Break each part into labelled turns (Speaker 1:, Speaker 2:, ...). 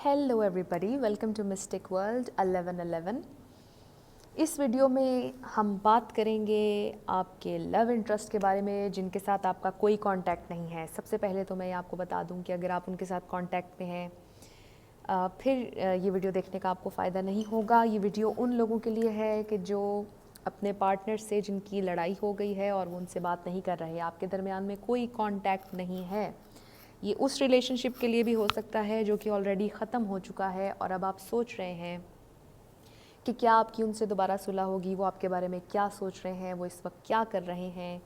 Speaker 1: Hello everybody, welcome to mystic world 1111। इस video में हम बात करेंगे आपके लव इंटरेस्ट के बारे में जिनके साथ आपका कोई कांटेक्ट नहीं है। सबसे पहले तो मैं आपको बता दूं कि अगर आप उनके साथ कांटेक्ट में हैं फिर ये वीडियो देखने का आपको फ़ायदा नहीं होगा। ये वीडियो उन लोगों के लिए है कि जो अपने पार्टनर से जिनकी लड़ाई हो गई है और वो उनसे बात नहीं कर रहे, आपके दरमियान में कोई कांटेक्ट नहीं है। ये उस रिलेशनशिप के लिए भी हो सकता है जो कि ऑलरेडी ख़त्म हो चुका है और अब आप सोच रहे हैं कि क्या आपकी उनसे दोबारा सुलह होगी, वो आपके बारे में क्या सोच रहे हैं, वो इस वक्त क्या कर रहे हैं।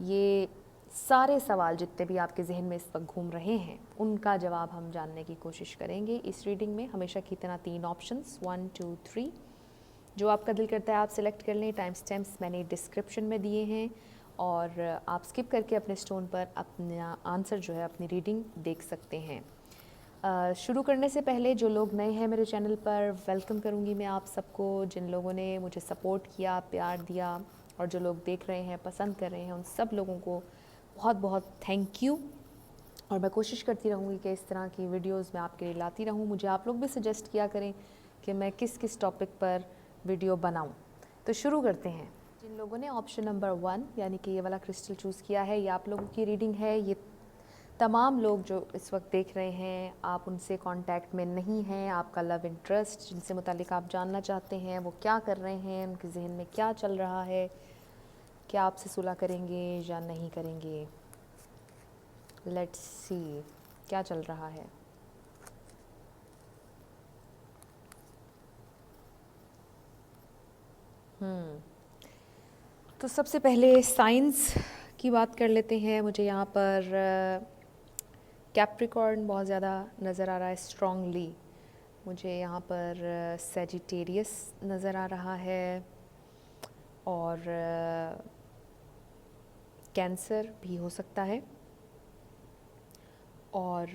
Speaker 1: ये सारे सवाल जितने भी आपके जहन में इस वक्त घूम रहे हैं उनका जवाब हम जानने की कोशिश करेंगे इस रीडिंग में। हमेशा की तरह 3 ऑप्शंस 1 2 3 जो आपका दिल करता है आप सिलेक्ट कर लें। टाइम स्टैम्प्स मैंने डिस्क्रिप्शन में दिए हैं और आप स्किप करके अपने स्टोन पर अपना आंसर जो है अपनी रीडिंग देख सकते हैं। शुरू करने से पहले जो लोग नए हैं मेरे चैनल पर, वेलकम करूंगी मैं आप सबको। जिन लोगों ने मुझे सपोर्ट किया, प्यार दिया और जो लोग देख रहे हैं, पसंद कर रहे हैं, उन सब लोगों को बहुत बहुत थैंक यू। और मैं कोशिश करती रहूँगी कि इस तरह की वीडियोस मैं आपके लिए लाती रहूँ। मुझे आप लोग भी सजेस्ट किया करें कि मैं किस किस टॉपिक पर वीडियो बनाऊँ। तो शुरू करते हैं। जिन लोगों ने ऑप्शन नंबर 1 यानी कि ये वाला क्रिस्टल चूज़ किया है, ये आप लोगों की रीडिंग है। ये तमाम लोग जो इस वक्त देख रहे हैं, आप उनसे कांटेक्ट में नहीं हैं। आपका लव इंटरेस्ट जिनसे मुतालिक आप जानना चाहते हैं वो क्या कर रहे हैं, उनके जहन में क्या चल रहा है, क्या आपसे सुलह करेंगे या नहीं करेंगे। लेट्स सी क्या चल रहा है। तो सबसे पहले साइंस की बात कर लेते हैं। मुझे यहाँ पर कैप्रिकॉर्न बहुत ज़्यादा नज़र आ रहा है स्ट्रांगली। मुझे यहाँ पर सेजिटेरियस नज़र आ रहा है और कैंसर भी हो सकता है और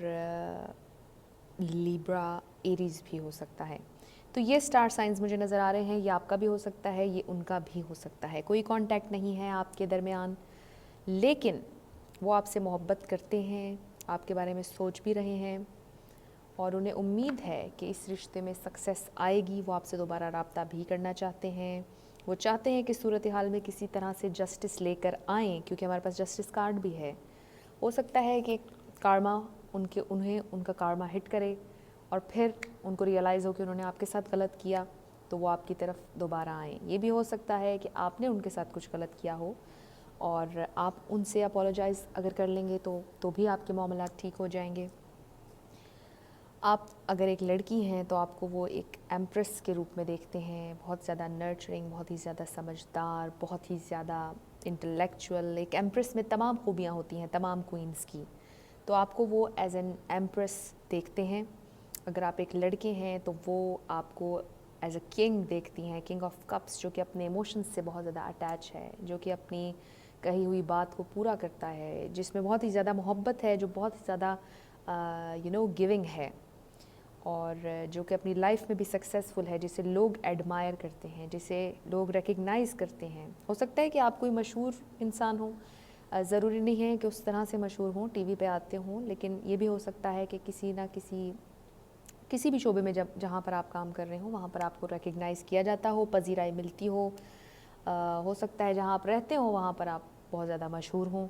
Speaker 1: लिब्रा एरीज भी हो सकता है। तो ये स्टार साइंस मुझे नज़र आ रहे हैं। ये आपका भी हो सकता है, ये उनका भी हो सकता है। कोई कांटेक्ट नहीं है आपके दरमियान, लेकिन वो आपसे मोहब्बत करते हैं, आपके बारे में सोच भी रहे हैं और उन्हें उम्मीद है कि इस रिश्ते में सक्सेस आएगी। वो आपसे दोबारा रब्ता भी करना चाहते हैं। वो चाहते हैं कि सूरत हाल में किसी तरह से जस्टिस लेकर आएँ, क्योंकि हमारे पास जस्टिस कार्ड भी है। हो सकता है कि कार्मा उन्हें उनका कार्मा हिट करे और फिर उनको रियलाइज़ हो कि उन्होंने आपके साथ गलत किया, तो वो आपकी तरफ दोबारा आएँ। ये भी हो सकता है कि आपने उनके साथ कुछ गलत किया हो और आप उनसे अपोलोजाइज़ अगर कर लेंगे तो भी आपके मामलात ठीक हो जाएंगे। आप अगर एक लड़की हैं तो आपको वो एक एम्प्रेस के रूप में देखते हैं, बहुत ज़्यादा नर्चरिंग, बहुत ही ज़्यादा समझदार, बहुत ही ज़्यादा इंटेलेक्चुअल। एक एम्प्रेस में तमाम खूबियाँ होती हैं, तमाम क्वींस की। तो आपको वो एज एन एम्प्रेस देखते हैं। अगर आप एक लड़के हैं तो वो आपको एज अ किंग देखती हैं, किंग ऑफ कप्स, जो कि अपने इमोशंस से बहुत ज़्यादा अटैच है, जो कि अपनी कही हुई बात को पूरा करता है, जिसमें बहुत ही ज़्यादा मोहब्बत है, जो बहुत ही ज़्यादा गिविंग है और जो कि अपनी लाइफ में भी सक्सेसफुल है, जिसे लोग एडमायर करते हैं, जिसे लोग रिकग्नाइज़ करते हैं। हो सकता है कि आप कोई मशहूर इंसान हो, ज़रूरी नहीं है कि उस तरह से मशहूर हों, टीवी पे आते हों, लेकिन ये भी हो सकता है कि किसी भी शोबे में जहाँ पर आप काम कर रहे हो वहाँ पर आपको रिकग्नाइज़ किया जाता हो, पजीराई मिलती हो सकता है जहाँ आप रहते हो वहाँ पर आप बहुत ज़्यादा मशहूर हों।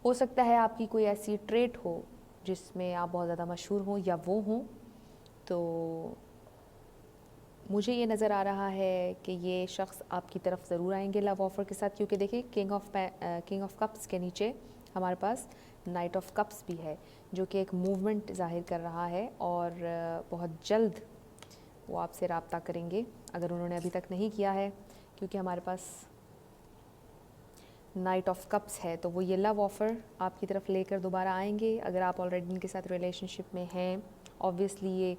Speaker 1: हो सकता है आपकी कोई ऐसी ट्रेट हो जिसमें आप बहुत ज़्यादा मशहूर हों या वो हों। तो मुझे ये नज़र आ रहा है कि ये शख्स आपकी तरफ ज़रूर आएंगे लव ऑफ़र के साथ, क्योंकि देखिए किंग ऑफ कप्स के नीचे हमारे पास नाइट ऑफ कप्स भी है, जो कि एक मूवमेंट ज़ाहिर कर रहा है और बहुत जल्द वो आपसे रब्ता करेंगे अगर उन्होंने अभी तक नहीं किया है, क्योंकि हमारे पास नाइट ऑफ कप्स है। तो वो ये लव ऑफ़र आपकी तरफ लेकर दोबारा आएंगे अगर आप ऑलरेडी इनके साथ रिलेशनशिप में हैं। ऑब्वियसली ये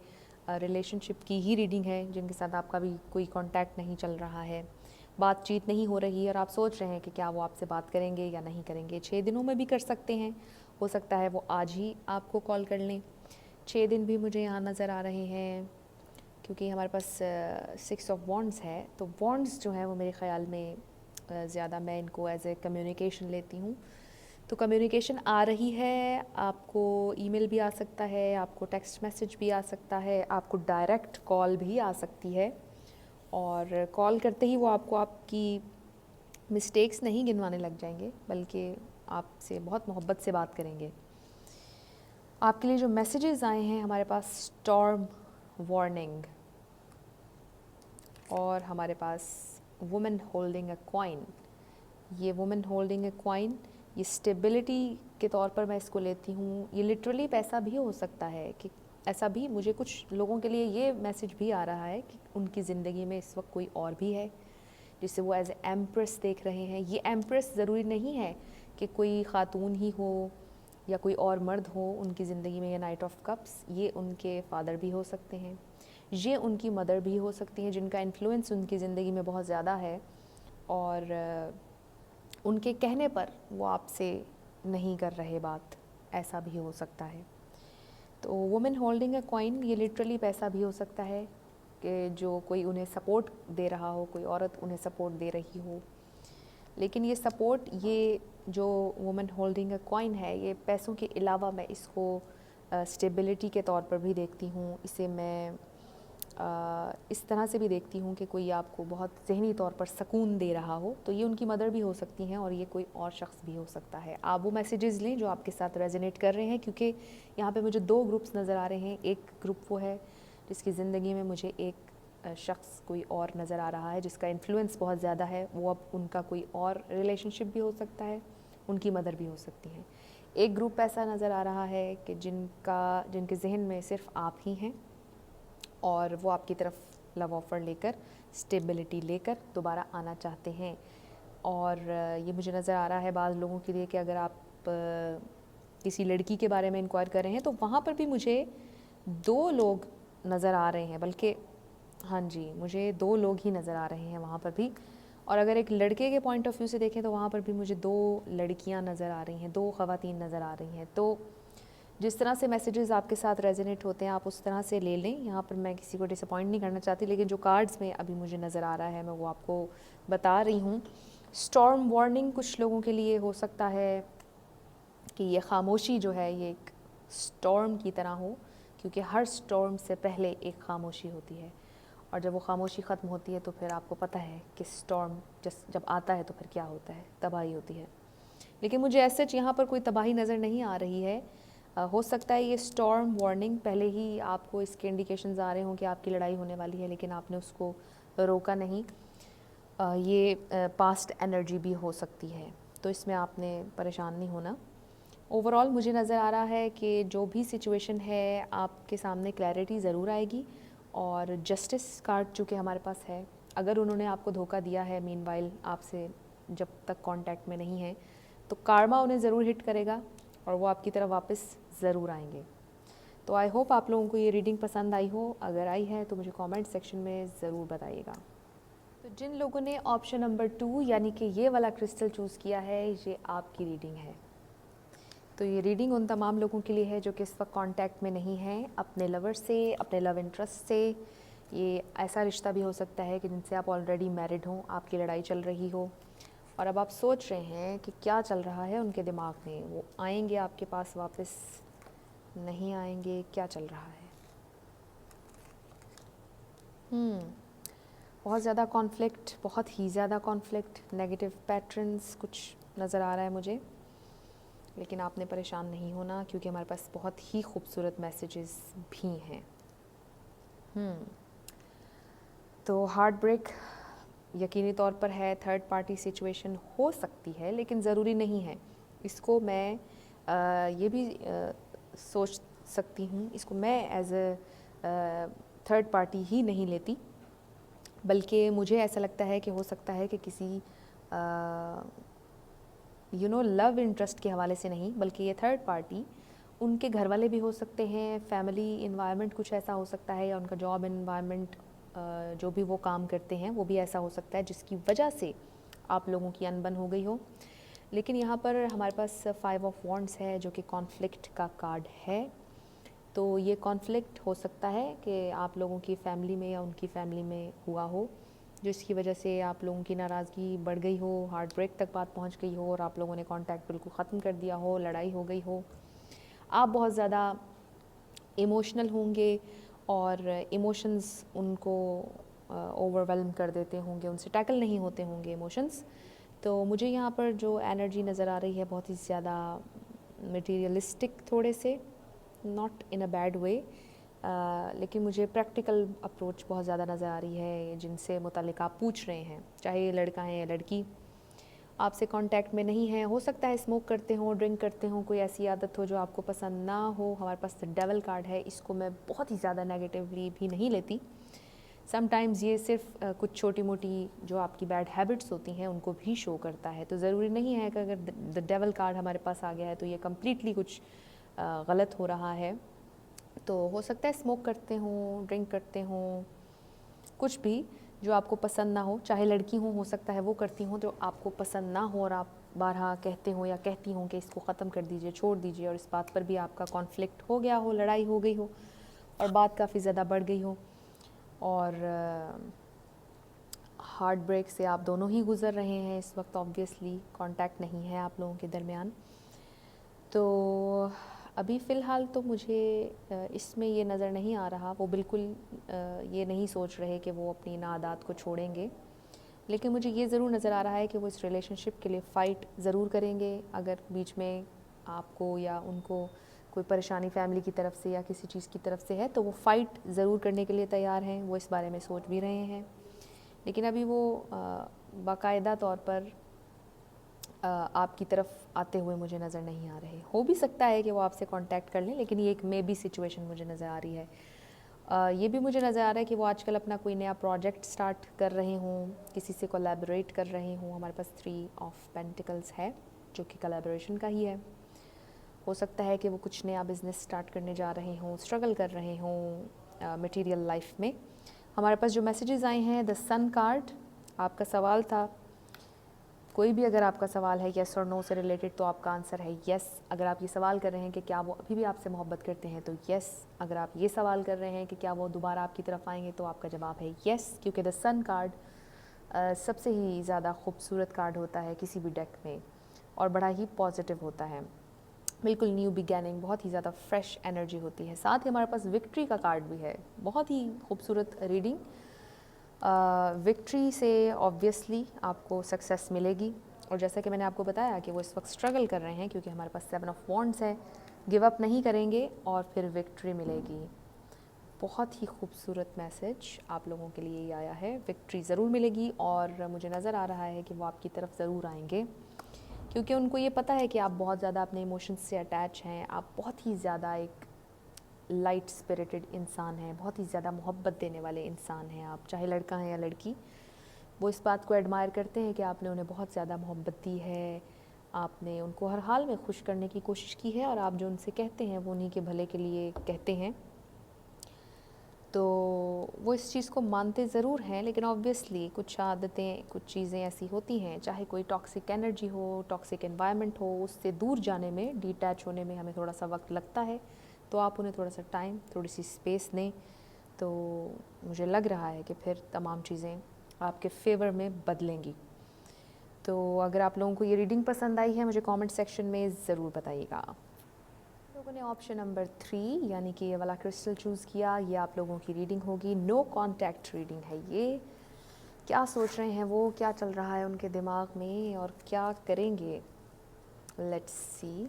Speaker 1: रिलेशनशिप की ही रीडिंग है जिनके साथ आपका भी कोई कांटेक्ट नहीं चल रहा है, बातचीत नहीं हो रही और आप सोच रहे हैं कि क्या वो आपसे बात करेंगे या नहीं करेंगे। 6 दिनों में भी कर सकते हैं, हो सकता है वो आज ही आपको कॉल कर लें। 6 दिन भी मुझे यहाँ नज़र आ रहे हैं, क्योंकि हमारे पास 6 ऑफ वॉन्ड्स है। तो वॉन्ड्स जो है वो मेरे ख़्याल में ज़्यादा मैं इनको एज ए कम्युनिकेशन लेती हूँ। तो कम्युनिकेशन आ रही है, आपको ईमेल भी आ सकता है, आपको टेक्स्ट मैसेज भी आ सकता है, आपको डायरेक्ट कॉल भी आ सकती है। और कॉल करते ही वो आपको आपकी मिस्टेक्स नहीं गिनवाने लग जाएंगे, बल्कि आपसे बहुत मोहब्बत से बात करेंगे। आपके लिए जो मैसेजेस आए हैं हमारे पास स्टॉर्म वार्निंग, और हमारे पास वुमेन होल्डिंग अ कॉइन। ये वुमेन होल्डिंग अ कॉइन, ये स्टेबिलिटी के तौर पर मैं इसको लेती हूँ। ये लिटरली पैसा भी हो सकता है कि ऐसा भी मुझे कुछ लोगों के लिए ये मैसेज भी आ रहा है कि उनकी ज़िंदगी में इस वक्त कोई और भी है जिसे वो एज एम्प्रेस देख रहे हैं। ये एम्प्रेस ज़रूरी नहीं है कि कोई ख़ातून ही हो या कोई और मर्द हो उनकी ज़िंदगी में। ये नाइट ऑफ कप्स, ये उनके फादर भी हो सकते हैं, ये उनकी मदर भी हो सकती हैं जिनका इन्फ्लुएंस उनकी ज़िंदगी में बहुत ज़्यादा है, और उनके कहने पर वो आपसे नहीं कर रहे बात, ऐसा भी हो सकता है। तो वुमेन होल्डिंग अ कॉइन, ये लिटरली पैसा भी हो सकता है कि जो कोई उन्हें सपोर्ट दे रहा हो, कोई औरत उन्हें सपोर्ट दे रही हो। लेकिन ये सपोर्ट, ये जो वुमेन होल्डिंग अ कॉइन है, ये पैसों के अलावा मैं इसको स्टेबिलिटी के तौर पर भी देखती हूँ। इसे मैं इस तरह से भी देखती हूँ कि कोई आपको बहुत ज़हनी तौर पर सुकून दे रहा हो, तो ये उनकी मदर भी हो सकती हैं और ये कोई और शख्स भी हो सकता है। आप वो मैसेजेस लें जो आपके साथ रेजोनेट कर रहे हैं, क्योंकि यहाँ पे मुझे दो ग्रुप्स नज़र आ रहे हैं। एक ग्रुप वो है जिसकी ज़िंदगी में मुझे एक शख्स कोई और नज़र आ रहा है जिसका इन्फ्लुएंस बहुत ज़्यादा है। वो अब उनका कोई और रिलेशनशिप भी हो सकता है, उनकी मदर भी हो सकती हैं। एक ग्रुप ऐसा नज़र आ रहा है कि जिनके जहन में सिर्फ आप ही हैं और वो आपकी तरफ लव ऑफ़र लेकर, स्टेबिलिटी लेकर दोबारा आना चाहते हैं। और ये मुझे नज़र आ रहा है बाज़ लोगों के लिए कि अगर आप किसी लड़की के बारे में इंक्वायर कर रहे हैं तो वहाँ पर भी मुझे दो लोग नज़र आ रहे हैं, बल्कि हाँ जी, मुझे दो लोग ही नज़र आ रहे हैं वहाँ पर भी। और अगर एक लड़के के पॉइंट ऑफ व्यू से देखें तो वहाँ पर भी मुझे दो लड़कियाँ नज़र आ रही हैं, दो ख़वातीन नज़र आ रही हैं। तो जिस तरह से मैसेजेस आपके साथ रेजोनेट होते हैं आप उस तरह से ले लें। यहाँ पर मैं किसी को डिसअपॉइंट नहीं करना चाहती, लेकिन जो कार्ड्स में अभी मुझे नज़र आ रहा है मैं वो आपको बता रही हूँ। स्टॉर्म वार्निंग कुछ लोगों के लिए हो सकता है कि ये खामोशी जो है ये एक स्टॉर्म की तरह हो, क्योंकि हर स्टॉर्म से पहले एक खामोशी होती है, और जब वो खामोशी ख़त्म होती है तो फिर आपको पता है कि स्टॉर्म जब आता है तो फिर क्या होता है, तबाही होती है। लेकिन मुझे ऐसे यहाँ पर कोई तबाही नज़र नहीं आ रही है। हो सकता है ये स्टॉर्म वार्निंग पहले ही आपको इसके इंडिकेशंस आ रहे हों कि आपकी लड़ाई होने वाली है, लेकिन आपने उसको रोका नहीं। ये पास्ट एनर्जी भी हो सकती है, तो इसमें आपने परेशान नहीं होना। ओवरऑल मुझे नज़र आ रहा है कि जो भी सिचुएशन है आपके सामने क्लैरिटी ज़रूर आएगी। और जस्टिस कार्ड चूँकि हमारे पास है, अगर उन्होंने आपको धोखा दिया है मीनवाइल आपसे जब तक कांटेक्ट में नहीं है, तो कार्मा उन्हें ज़रूर हिट करेगा और वो आपकी तरफ वापस ज़रूर आएंगे। तो आई होप आप लोगों को ये रीडिंग पसंद आई हो। अगर आई है तो मुझे कमेंट सेक्शन में ज़रूर बताइएगा। तो जिन लोगों ने ऑप्शन नंबर 2 यानी कि ये वाला क्रिस्टल चूज़ किया है, ये आपकी रीडिंग है। तो ये रीडिंग उन तमाम लोगों के लिए है जो कि इस वक्त कांटेक्ट में नहीं हैं अपने लवर से, अपने लव इंटरेस्ट से। ये ऐसा रिश्ता भी हो सकता है कि जिनसे आप ऑलरेडी मैरिड हों, आपकी लड़ाई चल रही हो और अब आप सोच रहे हैं कि क्या चल रहा है उनके दिमाग में, वो आएंगे आपके पास वापस, नहीं आएंगे, क्या चल रहा है। बहुत ज़्यादा कॉन्फ्लिक्ट, बहुत ही ज़्यादा कॉन्फ्लिक्ट, नेगेटिव पैटर्न्स कुछ नज़र आ रहा है मुझे। लेकिन आपने परेशान नहीं होना, क्योंकि हमारे पास बहुत ही खूबसूरत मैसेजेस भी हैं। तो हार्ट ब्रेक यकीनी तौर पर है, थर्ड पार्टी सिचुएशन हो सकती है, लेकिन ज़रूरी नहीं है। इसको मैं ये भी सोच सकती हूँ, इसको मैं एज अ थर्ड पार्टी ही नहीं लेती, बल्कि मुझे ऐसा लगता है कि हो सकता है कि किसी लव इंटरेस्ट के हवाले से नहीं, बल्कि ये थर्ड पार्टी उनके घर वाले भी हो सकते हैं, फैमिली इन्वायरमेंट कुछ ऐसा हो सकता है, या उनका जॉब इन्वायरमेंट जो भी वो काम करते हैं वो भी ऐसा हो सकता है जिसकी वजह से आप लोगों की अनबन हो गई हो। लेकिन यहाँ पर हमारे पास 5 ऑफ वॉन्ड्स है जो कि कॉन्फ्लिक्ट का कार्ड है। तो ये कॉन्फ्लिक्ट हो सकता है कि आप लोगों की फ़ैमिली में या उनकी फ़ैमिली में हुआ हो, जिसकी वजह से आप लोगों की नाराज़गी बढ़ गई हो, हार्ट ब्रेक तक बात पहुंच गई हो और आप लोगों ने कांटेक्ट बिल्कुल ख़त्म कर दिया हो, लड़ाई हो गई हो। आप बहुत ज़्यादा इमोशनल होंगे और इमोशंस उनको ओवरवेलम कर देते होंगे, उनसे टैकल नहीं होते होंगे इमोशंस। तो मुझे यहाँ पर जो एनर्जी नज़र आ रही है बहुत ही ज़्यादा मटेरियलिस्टिक थोड़े से, not in a bad way, लेकिन मुझे प्रैक्टिकल अप्रोच बहुत ज़्यादा नज़र आ रही है जिनसे मुतालिक आप पूछ रहे हैं, चाहे ये लड़का है या लड़की, आपसे कांटेक्ट में नहीं है। हो सकता है स्मोक करते हो, ड्रिंक करते हो, कोई ऐसी आदत हो जो आपको पसंद ना हो। हमारे पास डेविल कार्ड है, इसको मैं बहुत ही ज़्यादा नेगेटिवली भी नहीं लेती। समटाइम्स ये सिर्फ कुछ छोटी मोटी जो आपकी बैड हैबिट्स होती हैं उनको भी शो करता है। तो ज़रूरी नहीं है कि अगर द डेविल कार्ड हमारे पास आ गया है तो ये कम्प्लीटली कुछ गलत हो रहा है। तो हो सकता है स्मोक करते हों, ड्रिंक करते हों, कुछ भी जो आपको पसंद ना हो, चाहे लड़की हो सकता है वो करती हों जो आपको पसंद ना हो और आप बारहा कहते हो या कहती हों कि इसको ख़त्म कर दीजिए, छोड़ दीजिए, और इस बात पर भी आपका कॉन्फ्लिक्ट हो गया हो, लड़ाई हो गई हो और बात काफ़ी ज़्यादा बढ़ गई हो और हार्ट ब्रेक से आप दोनों ही गुज़र रहे हैं इस वक्त। ऑब्वियसली कांटेक्ट नहीं है आप लोगों के दरमियान। तो अभी फ़िलहाल तो मुझे इसमें ये नज़र नहीं आ रहा, वो बिल्कुल ये नहीं सोच रहे कि वो अपनी नादात को छोड़ेंगे, लेकिन मुझे ये ज़रूर नज़र आ रहा है कि वो इस रिलेशनशिप के लिए फ़ाइट ज़रूर करेंगे। अगर बीच में आपको या उनको कोई परेशानी फैमिली की तरफ से या किसी चीज़ की तरफ से है तो वो फ़ाइट ज़रूर करने के लिए तैयार हैं, वो इस बारे में सोच भी रहे हैं। लेकिन अभी वो बाकायदा तौर पर आपकी तरफ आते हुए मुझे नज़र नहीं आ रहे। हो भी सकता है कि वो आपसे कांटेक्ट कर लें, लेकिन ये एक मे बी सिचुएशन मुझे नज़र आ रही है। ये भी मुझे नज़र आ रहा है कि वो आजकल अपना कोई नया प्रोजेक्ट स्टार्ट कर रहे हों, किसी से कोलैबोरेट कर रहे हों। हमारे पास 3 ऑफ पेंटिकल्स है जो कि कोलैबोरेशन का ही है। हो सकता है कि वो कुछ नया बिज़नेस स्टार्ट करने जा रहे हों, स्ट्रगल कर रहे हों मटेरियल लाइफ में। हमारे पास जो मैसेजेस आए हैं, द सन कार्ड, आपका सवाल था, कोई भी अगर आपका सवाल है येस और नो से रिलेटेड तो आपका आंसर है येस। अगर आप ये सवाल कर रहे हैं कि क्या वो अभी भी आपसे मोहब्बत करते हैं तो येस। अगर आप ये सवाल कर रहे हैं कि क्या वो दोबारा आपकी तरफ आएंगे तो आपका जवाब है येस, क्योंकि द सन कार्ड सबसे ही ज़्यादा खूबसूरत कार्ड होता है किसी भी डेक में और बड़ा ही पॉजिटिव होता है, बिल्कुल न्यू बिगैनिंग, बहुत ही ज़्यादा फ्रेश एनर्जी होती है। साथ ही हमारे पास विक्ट्री का कार्ड भी है, बहुत ही खूबसूरत रीडिंग। विक्ट्री से ऑब्वियसली आपको सक्सेस मिलेगी और जैसा कि मैंने आपको बताया कि वो इस वक्त स्ट्रगल कर रहे हैं क्योंकि हमारे पास 7 ऑफ वॉन्ड्स है, गिव अप नहीं करेंगे और फिर विक्ट्री मिलेगी। बहुत ही खूबसूरत मैसेज आप लोगों के लिए आया है, विक्ट्री ज़रूर मिलेगी और मुझे नज़र आ रहा है कि वो आपकी तरफ ज़रूर आएंगे क्योंकि उनको ये पता है कि आप बहुत ज़्यादा अपने इमोशंस से अटैच हैं, आप बहुत ही ज़्यादा एक लाइट स्पिरिटेड इंसान हैं, बहुत ही ज़्यादा मोहब्बत देने वाले इंसान हैं आप, चाहे लड़का है या लड़की। वो इस बात को एडमायर करते हैं कि आपने उन्हें बहुत ज़्यादा मोहब्बत दी है, आपने उनको हर हाल में खुश करने की कोशिश की है और आप जो उनसे कहते हैं वो उन्हीं के भले के लिए कहते हैं। तो वो इस चीज़ को मानते ज़रूर हैं, लेकिन ऑब्वियसली कुछ आदतें, कुछ चीज़ें ऐसी होती हैं, चाहे कोई टॉक्सिक एनर्जी हो, टॉक्सिक एनवायरनमेंट हो, उससे दूर जाने में, डिटैच होने में हमें थोड़ा सा वक्त लगता है। तो आप उन्हें थोड़ा सा टाइम, थोड़ी सी स्पेस दें, तो मुझे लग रहा है कि फिर तमाम चीज़ें आपके फेवर में बदलेंगी। तो अगर आप लोगों को ये रीडिंग पसंद आई है मुझे कमेंट सेक्शन में ज़रूर बताइएगा। लोगों ने ऑप्शन नंबर 3 यानी कि ये वाला क्रिस्टल चूज़ किया, ये आप लोगों की रीडिंग होगी, नो कॉन्टैक्ट रीडिंग है ये। क्या सोच रहे हैं वो, क्या चल रहा है उनके दिमाग में और क्या करेंगे, लेट्स सी।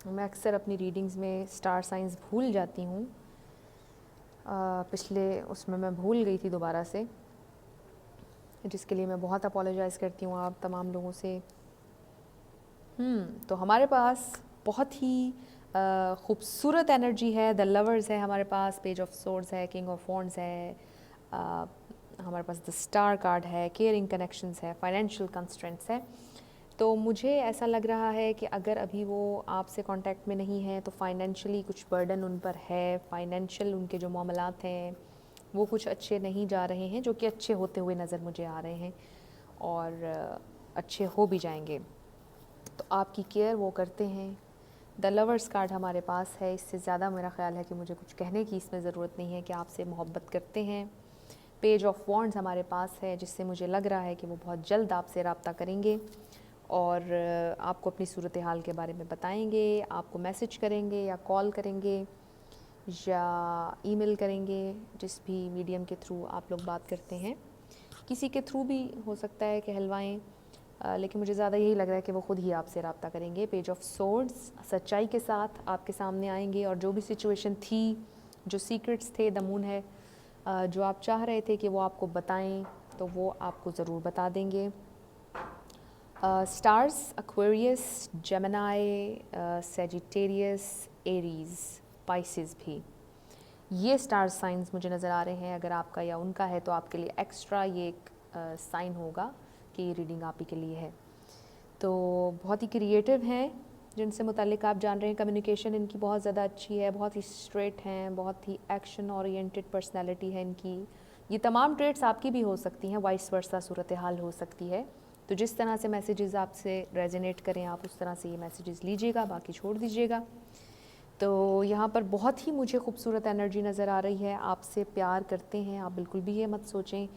Speaker 1: मैं अक्सर अपनी रीडिंग्स में स्टार साइंस भूल जाती हूँ, पिछले उसमें मैं भूल गई थी दोबारा से, जिसके लिए मैं बहुत अपोलोजाइज़ करती हूँ आप तमाम लोगों से। तो हमारे पास बहुत ही खूबसूरत एनर्जी है, द लवर्स है हमारे पास, पेज ऑफ सोर्ड्स है, किंग ऑफ वॉन्ड्स है, हमारे पास द स्टार कार्ड है, केयरिंग कनेक्शंस है, फाइनेंशियल कंस्ट्रेंट्स है। तो मुझे ऐसा लग रहा है कि अगर अभी वो आपसे कांटेक्ट में नहीं है तो फाइनेंशियली कुछ बर्डन उन पर है, फाइनेंशियल उनके जो मामलात हैं वो कुछ अच्छे नहीं जा रहे हैं, जो कि अच्छे होते हुए नज़र मुझे आ रहे हैं और अच्छे हो भी जाएंगे। तो आपकी केयर वो करते हैं, द लवर्स कार्ड हमारे पास है। इससे ज़्यादा मेरा ख्याल है कि मुझे कुछ कहने की इसमें ज़रूरत नहीं है कि आपसे मोहब्बत करते हैं। पेज ऑफ वॉन्ड्स हमारे पास है, जिससे मुझे लग रहा है कि वो बहुत जल्द आपसे रब्ता करेंगे और आपको अपनी सूरत हाल के बारे में बताएंगे, आपको मैसेज करेंगे या कॉल करेंगे या ईमेल करेंगे, जिस भी मीडियम के थ्रू आप लोग बात करते हैं। किसी के थ्रू भी हो सकता है कहलवाएं, लेकिन मुझे ज़्यादा यही लग रहा है कि वो ख़ुद ही आपसे रब्ता करेंगे। पेज ऑफ सोर्ड्स सच्चाई के साथ आपके सामने आएंगे और जो भी सिचुएशन थी, जो सीक्रेट्स थे, द मून है, जो आप चाह रहे थे कि वो आपको बताएं, तो वो आपको ज़रूर बता देंगे। Stars Aquarius, Gemini, Sagittarius, Aries, Pisces भी, ये स्टार साइंस मुझे नज़र आ रहे हैं। अगर आपका या उनका है तो आपके लिए एक्स्ट्रा ये एक साइन होगा कि ये रीडिंग आप ही के लिए है। तो बहुत ही क्रिएटिव हैं जिनसे मुतालिक आप जान रहे हैं। कम्युनिकेशन इनकी बहुत ज़्यादा अच्छी है, बहुत ही स्ट्रेट हैं, बहुत ही एक्शन ओरिएंटेड पर्सनैलिटी है इनकी। ये तमाम ट्रेट्स आपकी भी हो सकती हैं, वाइस वर्सा सूरत हाल हो सकती है। तो जिस तरह से मैसेजेस आपसे रेजोनेट करें आप उस तरह से ये मैसेजेस लीजिएगा, बाकी छोड़ दीजिएगा। तो यहाँ पर बहुत ही मुझे खूबसूरत एनर्जी नज़र आ रही है। आपसे प्यार करते हैं, आप बिल्कुल भी ये मत सोचें।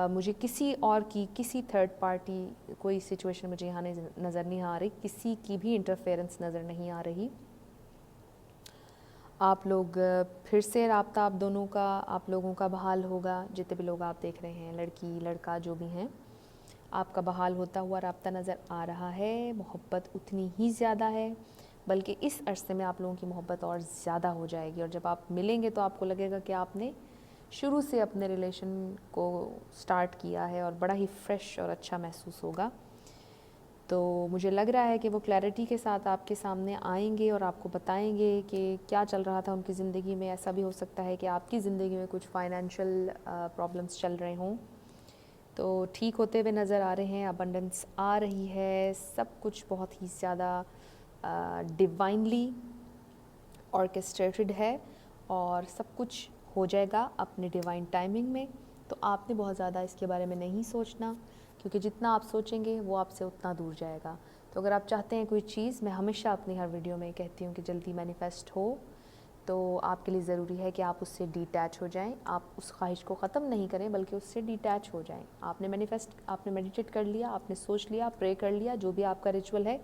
Speaker 1: मुझे किसी और की, किसी थर्ड पार्टी कोई सिचुएशन मुझे यहाँ नज़र नहीं आ रही, किसी की भी इंटरफेरेंस नज़र नहीं आ रही। आप लोग फिर से राब्ता आप दोनों का, आप लोगों का बहाल होगा। जितने भी लोग आप देख रहे हैं, लड़की लड़का जो भी हैं, आपका बहाल होता हुआ राब्ता नज़र आ रहा है। मोहब्बत उतनी ही ज़्यादा है, बल्कि इस अरसे में आप लोगों की मोहब्बत और ज़्यादा हो जाएगी। और जब आप मिलेंगे तो आपको लगेगा कि आपने शुरू से अपने रिलेशन को स्टार्ट किया है और बड़ा ही फ्रेश और अच्छा महसूस होगा। तो मुझे लग रहा है कि वो क्लैरिटी के साथ आपके सामने आएंगे और आपको बताएंगे कि क्या चल रहा था उनकी ज़िंदगी में। ऐसा भी हो सकता है कि आपकी ज़िंदगी में कुछ फाइनेंशियल प्रॉब्लम्स चल रहे हों, तो ठीक होते हुए नज़र आ रहे हैं। अबंडेंस आ रही है, सब कुछ बहुत ही ज़्यादा डिवाइनली ऑर्केस्ट्रेटेड है और सब कुछ हो जाएगा अपने डिवाइन टाइमिंग में। तो आपने बहुत ज़्यादा इसके बारे में नहीं सोचना, क्योंकि जितना आप सोचेंगे वो आपसे उतना दूर जाएगा। तो अगर आप चाहते हैं कोई चीज़, मैं हमेशा अपनी हर वीडियो में कहती हूँ कि जल्दी मैनिफेस्ट हो, तो आपके लिए ज़रूरी है कि आप उससे डिटैच हो जाएं। आप उस ख्वाहिश को ख़त्म नहीं करें, बल्कि उससे डिटैच हो जाएं। आपने मैनिफेस्ट, आपने मेडिटेट कर लिया, आपने सोच लिया, प्रे कर लिया, जो भी आपका रिचुअल है,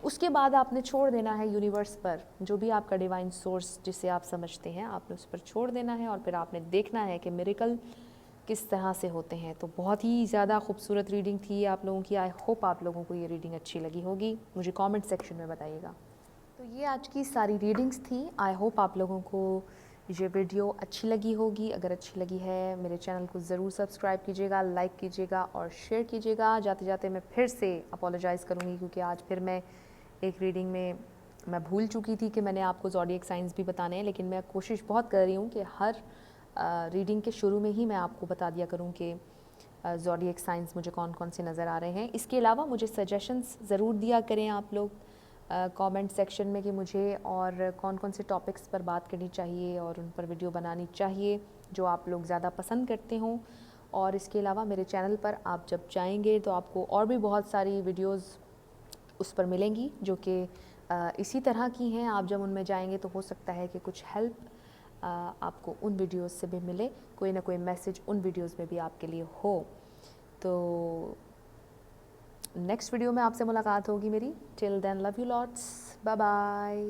Speaker 1: उसके बाद आपने छोड़ देना है यूनिवर्स पर, जो भी आपका डिवाइन सोर्स जिसे आप समझते हैं, आपने उस पर छोड़ देना है। और फिर आपने देखना है कि मिरेकल किस तरह से होते हैं। तो बहुत ही ज़्यादा खूबसूरत रीडिंग थी आप लोगों की। आई होप आप लोगों को ये रीडिंग अच्छी लगी होगी, मुझे कमेंट सेक्शन में बताइएगा। तो ये आज की सारी रीडिंग्स थी। आई होप आप लोगों को ये वीडियो अच्छी लगी होगी। अगर अच्छी लगी है, मेरे चैनल को ज़रूर सब्सक्राइब कीजिएगा, लाइक कीजिएगा और शेयर कीजिएगा। जाते जाते मैं फिर से अपोलोजाइज़ करूँगी, क्योंकि आज फिर मैं एक रीडिंग में मैं भूल चुकी थी कि मैंने आपको ज़ोडिएक साइंस भी बताने हैं। लेकिन मैं कोशिश बहुत कर रही हूँ कि हर रीडिंग के शुरू में ही मैं आपको बता दिया करूँ कि ज़ोडिएक साइंस मुझे कौन कौन से नज़र आ रहे हैं। इसके अलावा मुझे सजेशंस ज़रूर दिया करें आप लोग कमेंट सेक्शन में कि मुझे और कौन कौन से टॉपिक्स पर बात करनी चाहिए और उन पर वीडियो बनानी चाहिए, जो आप लोग ज़्यादा पसंद करते हों। और इसके अलावा मेरे चैनल पर आप जब जाएंगे तो आपको और भी बहुत सारी वीडियोस उस पर मिलेंगी जो कि इसी तरह की हैं। आप जब उनमें जाएंगे तो हो सकता है कि कुछ हेल्प आपको उन वीडियोस से भी मिले, कोई ना कोई मैसेज उन वीडियोस में भी आपके लिए हो। तो नेक्स्ट वीडियो में आपसे मुलाकात होगी मेरी। Till then love you lots, bye bye.